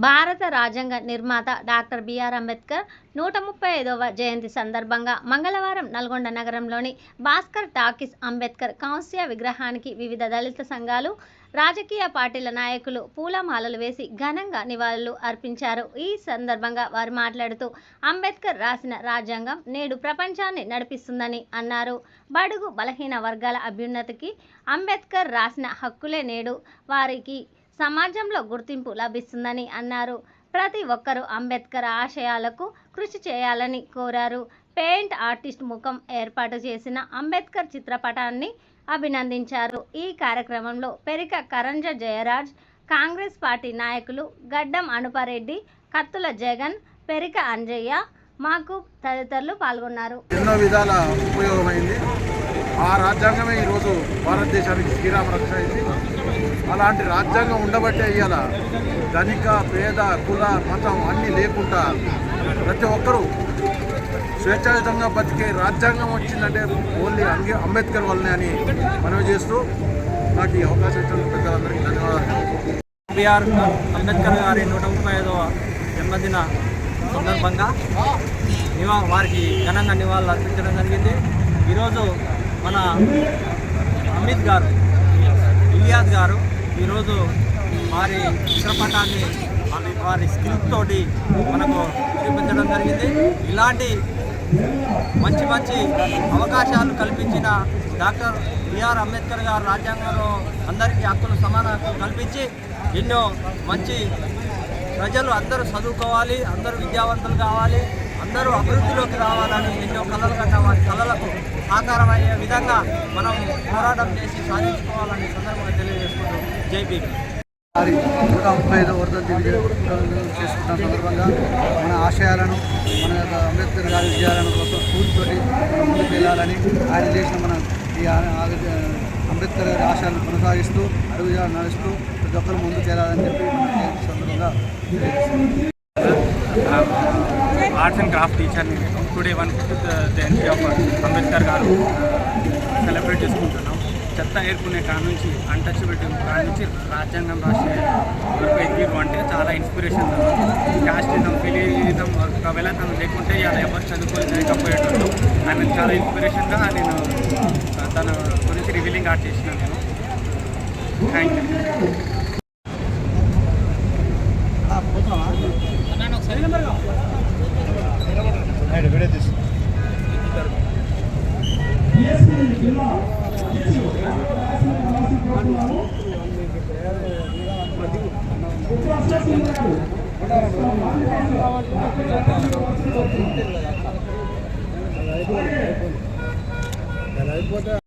భారత రాజ్యాంగ నిర్మాత డాక్టర్ బిఆర్ అంబేద్కర్ 135వ జయంతి సందర్భంగా మంగళవారం నల్గొండ నగరంలోని భాస్కర్ టాకీస్ అంబేద్కర్ కాంస్య విగ్రహానికి వివిధ దళిత సంఘాలు, రాజకీయ పార్టీల నాయకులు పూలమాలలు వేసి ఘనంగా నివాళులు అర్పించారు. ఈ సందర్భంగా వారు మాట్లాడుతూ అంబేద్కర్ రాసిన రాజ్యాంగం నేడు ప్రపంచాన్ని నడిపిస్తుందని అన్నారు. బడుగు బలహీన వర్గాల అభ్యున్నతికి అంబేద్కర్ రాసిన హక్కులే నేడు వారికి సమాజంలో గుర్తింపు లభిస్తుందని అన్నారు. ప్రతి ఒక్కరూ అంబేద్కర్ ఆశయాలకు కృషి చేయాలని కోరారు. పెయింట్ ఆర్టిస్ట్ ముఖం ఏర్పాటు చేసిన అంబేద్కర్ చిత్రపటాన్ని అభినందించారు. ఈ కార్యక్రమంలో పెరిక కరంజ జయరాజ్, కాంగ్రెస్ పార్టీ నాయకులు గడ్డం అనుపారెడ్డి, కత్తుల జగన్, పెరిక అంజయ్య, మాకు తదితరులు పాల్గొన్నారు. ఎన్నో విధాల ఉపయోగమైంది. ఆ రాజ్యాంగమే ఈరోజు భారతదేశానికి శ్రీరామ రక్ష అయింది. అలాంటి రాజ్యాంగం ఉండబట్టే ఇవాళ ధనిక, పేద, కుల, మతం అన్నీ లేకుండా ప్రతి ఒక్కరూ స్వేచ్ఛాయుతంగా బతికే రాజ్యాంగం వచ్చిందంటే ఓన్లీ అంబేద్కర్ వల్లనే అని మనవి చేస్తూ నాకు ఈ అవకాశం ఇచ్చిన పెద్దలందరికీ ధన్యవాదాలు. బిఆర్ అంబేద్కర్ గారి 135వ జన్మదిన సందర్భంగా వారికి ఘనంగా నివాళులు అర్పించడం జరిగింది. ఈరోజు మన అమిత్ గారు, ఇలియాస్ గారు ఈరోజు వారి చిత్రపటాన్ని వారి స్కిల్ తోటి మనకు చూపించడం జరిగింది. ఇలాంటి మంచి మంచి అవకాశాలు కల్పించిన డాక్టర్ బిఆర్ అంబేద్కర్ గారు రాజ్యాంగంలో అందరికీ హక్కులు, సమాన హక్కులు కల్పించి ఎన్నో మంచి ప్రజలు అందరూ చదువుకోవాలి, అందరూ విద్యావంతులు కావాలి, అందరూ అభివృద్ధిలోకి రావాలని ఎన్నో కళలు కన్నా వారి కళలకు సాకారమయ్యే విధంగా మనం పోరాటం చేసి సాధించుకోవాలని సందర్భంగా తెలియజేసుకుంటూ జై భీమ్. 135వ వర్ధంతి చేసుకుంటున్న సందర్భంగా మన ఆశయాలను, మన అంబేద్కర్ గారి విజయాలను కోసం స్ఫూర్తితోటి ముందుకు వెళ్ళాలని, ఆయన చేసిన మన ఈ అంబేద్కర్ గారి ఆశయాలను కొనసాగిస్తూ అడుగుజాడ నడుస్తూ ప్రతి ఒక్కరు ముందుకు వెళ్ళాలని చెప్పి మన సందర్భంగా ఆర్ట్స్ అండ్ క్రాఫ్ట్ టీచర్ని టుడే 150th జయంతి ఆఫ్ అంబేద్కర్ గారు సెలబ్రేట్ చేసుకుంటున్నాం. చెత్త ఏర్పునే కాడ నుంచి, అన్టచబిలిటీ కాడ నుంచి రాజ్యాంగం రాసే వరకు ఎదిగిరు అంటే చాలా ఇన్స్పిరేషన్. క్యాస్టిజం, ఫిలిజం ఒకవేళ తను లేకుంటే ఇలా ఎవరు చదువుకోలేకపోయేటప్పుడు ఆయన చాలా ఇన్స్పిరేషన్గా నేను తన గురించి రివీలింగ్ ఆర్ట్ చేసినాను నేను. Thank you.